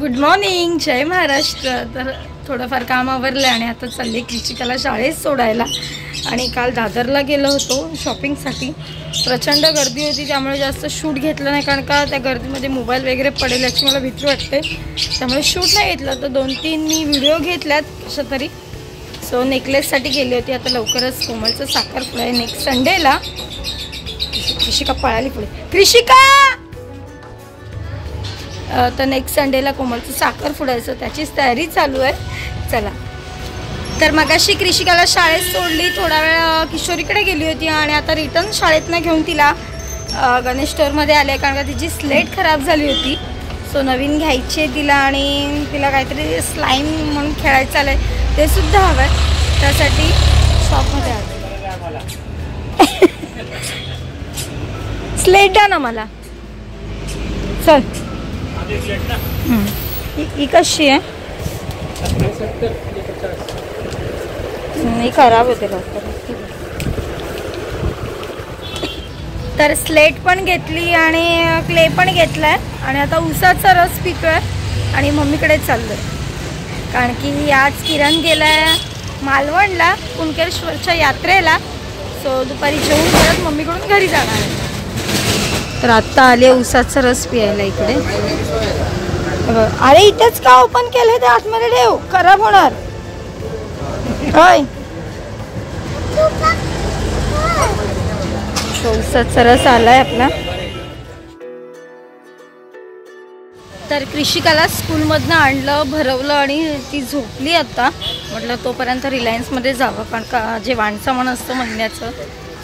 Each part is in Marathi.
गुड मॉर्निंग, जय महाराष्ट्र। तर थोडंफार काम आवरलं आणि आता चालले कृषिकाला शाळेत सोडायला। आणि काल दादरला गेलो होतो शॉपिंगसाठी। प्रचंड गर्दी होती त्यामुळे जास्त शूट घेतलं नाही, कारण का त्या गर्दीमध्ये मोबाईल वगैरे पडेल याची मला भीती वाटते, त्यामुळे शूट नाही घेतलं। तर 2-3 मी व्हिडिओ घेतल्यात कशा तरी। सो नेकलेससाठी गेली होती। आता लवकरच कोमलचं साखरपुडा आहे नेक्स्ट संडेला। कृषिका पळाली पुढे, कृषिका। तर नेक्स्ट संडेला कोमलचं साखर फुडायचं त्याचीच तयारी चालू आहे। चला, तर मगाशी कृषिकाला शाळेत सोडली, थोडा वेळ किशोरीकडे गेली होती आणि आता रिटर्न शाळेतनं घेऊन तिला गणेश स्टोअरमध्ये आले, कारण का तिची स्लेट खराब झाली होती। सो नवीन घ्यायची आहे तिला आणि तिला काहीतरी स्लाईम म्हणून खेळायचं आलं आहे, ते सुद्धा हवं आहे। त्यासाठी शॉपमध्ये आले। स्लेट द्या ना मला, चल। ही कशी आहे? खराब होते लवकर। तर स्लेट पण घेतली आणि क्ले पण घेतलाय आणि आता उसाचा रस पितोय आणि मम्मीकडे चाललोय, कारण की आज किरण गेलाय मालवणला कुणकेश्वरच्या यात्रेला। सो दुपारी जेवून परत मम्मीकडून घरी जाणार आहे। तर आता आले उसाचा रस पियायला इकडे। अरे इथेच का ओपन केले ते? आतमध्ये ठेव, खराब होणार। उसाचा रस आलाय आपला। तर कृषिकाला स्कूलमधनं आणलं, भरवलं आणि ती झोपली आता। म्हटलं तोपर्यंत रिलायन्समध्ये जावं, कारण का जे वाणसामान असतं महिन्याचं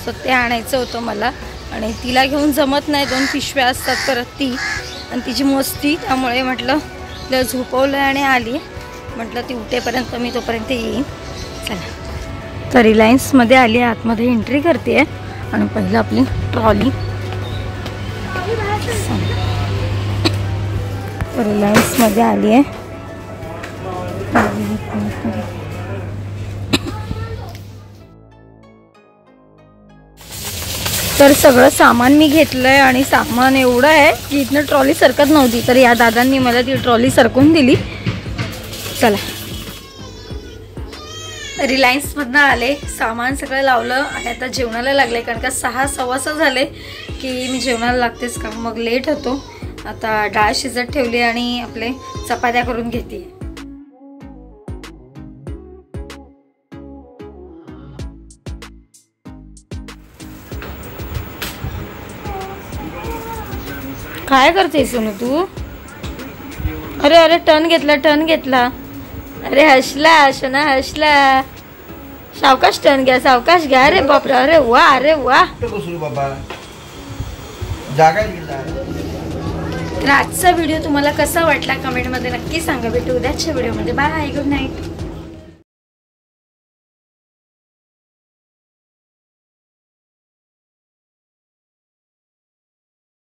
सो ते आणायचं होतं मला, आणि तिला घेऊन जमत नाही, 2 पिशव्या असतात परत ती आणि तिची मस्ती, त्यामुळे म्हटलं तिला झोपवलं आणि आली। म्हटलं ती उठेपर्यंत मी तोपर्यंत येईन। चला, तर रिलायन्समध्ये आली, आतमध्ये एंट्री करते आहे आणि पहिलं आपली ट्रॉली। रिलायन्समध्ये आली आहे। तर सगळं सामान मी घेतलंय आणि सामान एवढं आहे की इथनं ट्रॉली सरकत नव्हती, तर या दादांनी मला ती ट्रॉली सरकवून दिली। चला, रिलायन्समधनं आले, सामान सगळं लावलं आणि आता जेवणाला लागले, कारण का 6-6:15 झाले की मी जेवणाला लागतेच, का मग लेट होतो। आता डाळ शिजत ठेवली आणि आपले चपात्या करून घेते। काय करते सोनू तू? अरे अरे, टर्न घेतला। अरे हसला शना, हसला। सावकाश टर्न घ्या, सावकाश घ्या। अरे बापरे, अरे वा, अरे वा। तर आजचा व्हिडिओ तुम्हाला कसा वाटला कमेंटमध्ये नक्की सांगा। भेटू उद्याच्या व्हिडिओमध्ये। Bye, good night.